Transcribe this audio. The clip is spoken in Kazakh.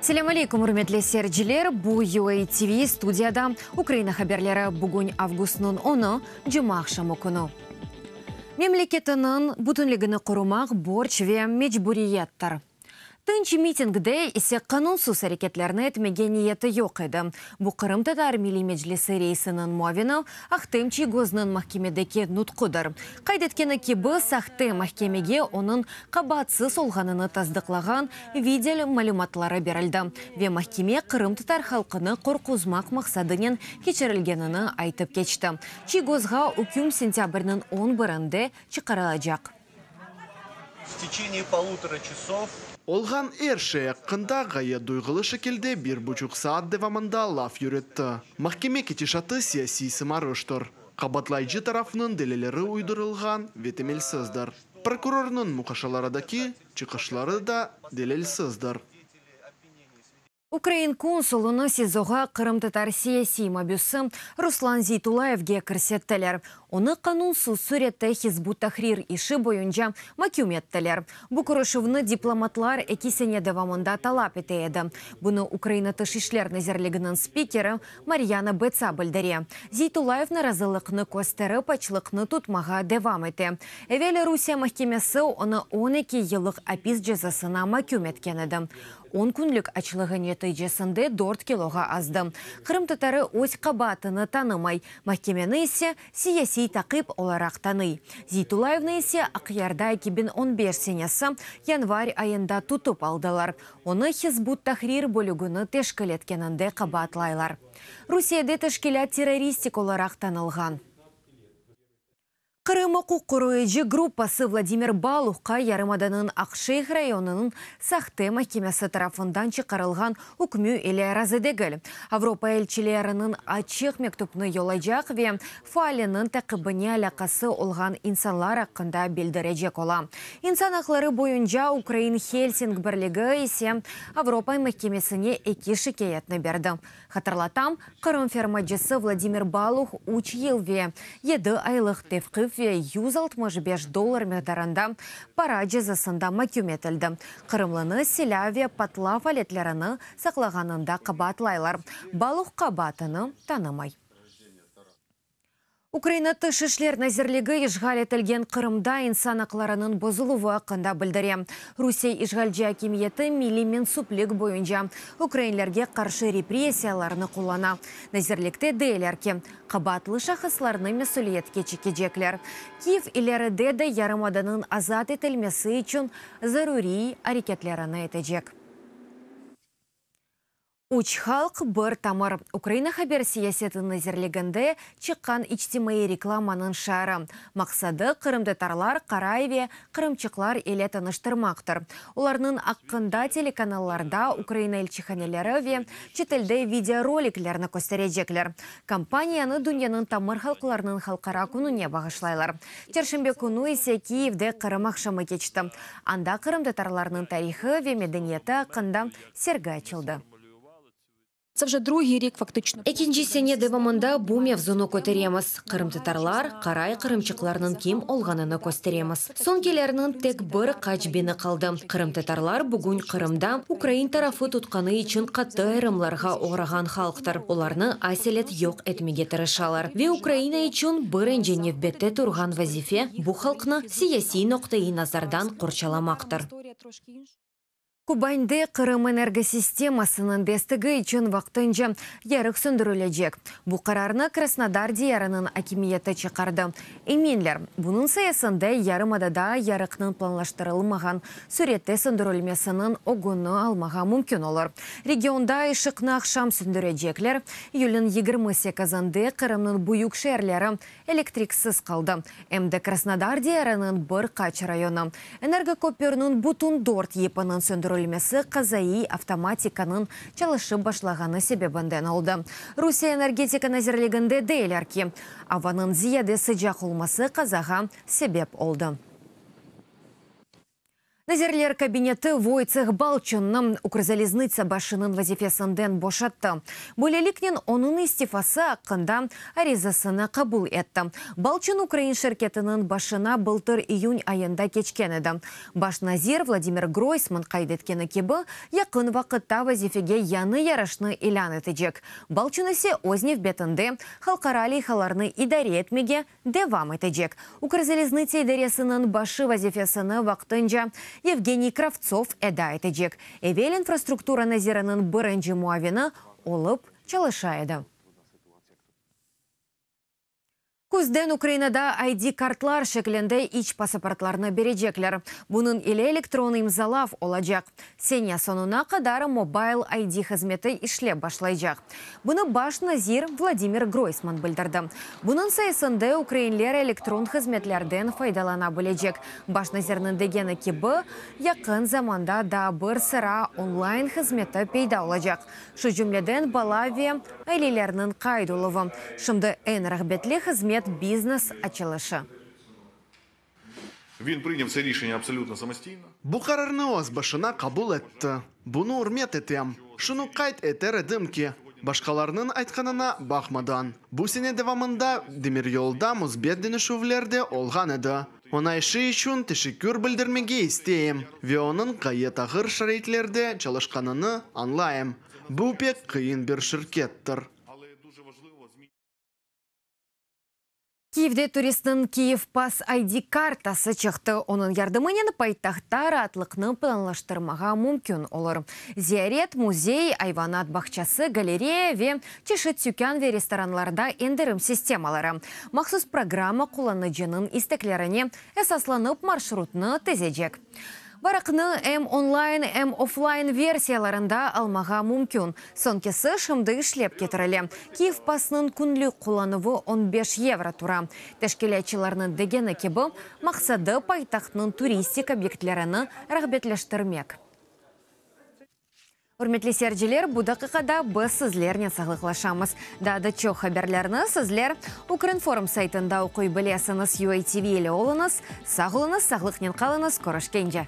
Селам алейкум, урметлі серджілер. Бу UA TV студияда Украина хаберлері бүгін августның 10-ы жұма ақшамы күні. Мемлекетінің бүтінлігіні құрумақ борч ве мечбурияттар. Тынчы митингде исе канунсыз әрекетлеріне етмеге ниеті yok еді. Бұ Қырым Татар Милли Меджлесі рейсінің муавины ақтымчы гозның махкемедеке нұтқыдыр. Қайдеткені кебі сақты махкемеге оның қабатсыз олғаныны таздықлаған видео малюматлары берілді. Ве махкеме Қырым Татар халқыны қорқузмақ мақсадының кечерілгенini айтып кечті. Чи гозға үкім сентябрінің 11-інде чықарылacak. В течение 1,5 часов Олған әрші қында ғая дойғылы шекелде 1,5 саат девамында лаф юретті. Махкеме кетешаты сияси сымарыштыр. Қабатлайжы тарафының делелері уйдырылған ветемелсіздір. Прокурорның мұқашаларадаки чықышлары да делелсіздір. Украин консулыны СИЗОға Қырым Татар сияси мабюсы Руслан Зейтулаевге кірсеттілер. Оны канунсыз сүретті Хизбут Тахрир іші бойынша макюметтілер. Бұ күрішівні дипломатлар әкесене девамында талап етейді. Бұны Украина тышишлер назерлігінің спикері Марьяна Беца білдіре. Зейтулаев наразылықны көстері пачлықны тұтмаға девам еті. Әвелі Русия махкемесі оны 12 елік апис жазасына макюметкенеді. 10 күнлік ачылығы нәтижесінде 4 килоға азды. Қырым татары өз қабатыны танымай, махкемені есе сияси тақип оларақ таный. Зейтулаевны есе ақиярда 2015 сенесі январь айында тұтып алдылар. Оны Хизбут Тахрир бөлігіні тешкіл еткенінде қабатлайлар. Русияде тешкілят террористик оларақ танылған. Қырым құқық қорғаушы группасы Владимир Балухқа Ярымаданын Ақшейх районының сақты махкемесі тарафындан чықарылған үкімі еле разыдегіл. Авропа елчілерінің ачық мектупны йолайжақ ве файлының тәқібіне алақасы олған инсанлар ақында білдірежек ола. Инсан ақлары бойынша Украин Хельсинг бірлігі есе Авропа махкемесіне екі шикаятны берді. Хатырлатам, Қырым фермаджысы Владимир Балух 3 ел ве 7 айлық тевқif ve $165 мегдарында пара жазасында макюметілді. Қырымлыны силя ве патла фалетлеріні сақлағанында қабатлайлар. Балух қабатыны танымай. Украина тышышлер назерлігі ишғал етілген Қырымда инсан ақларының бозылуы ақында білдіре. Русия ишғалжы акимиеті милли менсуплік бойынша украинлерге қаршы репрессияларыны қолана. Назерлікте дейлерке қабатлы шақысларыны месулиетке чекеджеклер. Киев илеріде де Ярымаданын азат етілмесі үшін зарури әрекетлеріні етежек. Уч халк бір тамыр. Украина хабер сиясетін назерлігінде чыққан ичтимai рекламаның шары. Мақсады Қырым татарлар, қарайве, қырымчықлар еле таныштырмақтыр. Оларының аққында телеканалларда Украина елчіханелері ве четелде видеороликлеріні көстережеклер. Компанияны дүнияның тамыр халқыларының халқара күніне бағышлайлар. Тершімбе күні есе Киевде Қырым ақшамы кечті. Анда Қырым татарларының тарихы ве медениеті ақында серге açıldı. Це вже другий рік фактично. Екінші сене девамында бу мевзуну көтереміз. Қырым татарлар, қарай қырымчықларының кем олғаныны көстереміз. Сон келерінің тек бір қачбені қалды. Қырым татарлар бүгін Қырымда Украин тарафы тұтқаны үшін қатты айрымларға оғыраған халықтар. Оларны аселет yok etmеге тырышалар. Ве Украина үшін бір әнженев бетте тұрған вазифе бұ халқны сияси ноқтайы назардан қорчаламақтыр. Кубаньде Қырым энергосистемасының дестігі үшін вақтынжы ярық сөндірілежек. Бұ қарарны Краснодар диярының акимиеті чықарды. Еменлер, бұның саясында Ярымадада ярықның планлаштырылмаған сүретті сөндірілмесінің оғыны алмаға мүмкін олар. Регионда ишықны ақшам сөндірежеклер, юлін 28-інде Қырымның бұйық шерлері электриксіз қалды. Әмді Краснодар диярының бір қач районы. Энергокоперінің бұтын дорт епінің сөндірілмесі қазаи автоматиканың çalışып башлағаны себебінден oldu. Русия энергетика назерлігінде дейлер ки, аваның зияде sıcak olması қазаға себеп oldu. Назерлер кабинеты Войцех Балчынным Укрзалезница башының вазифесінден бошатты. Бөлелікнен оның истифасы аққында аризасыны қабыл етті. Балчын Украин шеркетінің башына былтыр июнь айында кечкен еді. Баш назир Владимир Гройсман қайдеткені кебі, яқын вақытта вазифеге яны ярашны илан етежек. Балчын есе ознев бетінде халқарали халарны идаре етмеге девам етежек. Укрзалезница идаресінің башы вазифесіні вақтынжа Евгений Кравцов эда етежек. Эвел инфраструктура назиранын бірінші муавины олып чалышайды. Күзден Украинада ID-картлар шекленде ич паспортларны бережеклер. Бұнын иле электронный имзалав олажак. Сеня сонуна қадары мобайл ID хызметі ишлеп башлайжак. Бұны баш назир Владимир Гройсман білдірді. Бұнын сайысында украинлер электрон хызметлерден файдалана білежек. Баш назирның дегені кебі, яқын заманда да бір сыра онлайн хызметі пейда олажак. Шу жүмледен Балавия айлелерінің қайдулығы. Шымды ән рахбетлі хызмет бізнес ачылышы. Він прийняв це рішення абсолютно самостійно. Бу карарны оз башына кабул етті. Буны урмет етем. Шуну қайт етер едімке. Башқаларның айтқанына бақмадан. Бу сене девамында демир yolda музбет денешувлерде олған еді. Она işi üçün teşekkür bildirmege isteyim. Ve onun gayet ağır şaraitlerde çalışkanını anlayım. Bu pek kıyın bir şirkettir. Киевде туристің Киев Пас ID картасы чықты. Оның ярдымынен пайтақтар атлықны планлаштырмаға мүмкін олар. Зиярет, музей, айванат бақчасы, галерея ве чешет сүйкен ве ресторанларда ендірім системалары. Мақсус программа құланыжының истеклеріне әсасланып маршрутны тезежек. Барақны әм онлайн, әм офлайн версияларында алмаға мүмкін. Сонкесі шымды ішлеп кетірілі. Киев пасының күнлі құланывы 15 евро тұра. Тәшкелетчілерінің дегені кебі мақсады пайтақтың туристик объектлеріні рағбетлештірмек. Үрметлі серджелер, бұда қиқада біз сізлеріне сағылықлашамыз. Дады чоқ хаберлеріні сізлер Укринформ сайтында оқой білесіңіз UATV елі олыңыз, сағылыңыз, сағылықнен қалыңыз, көрішкенже.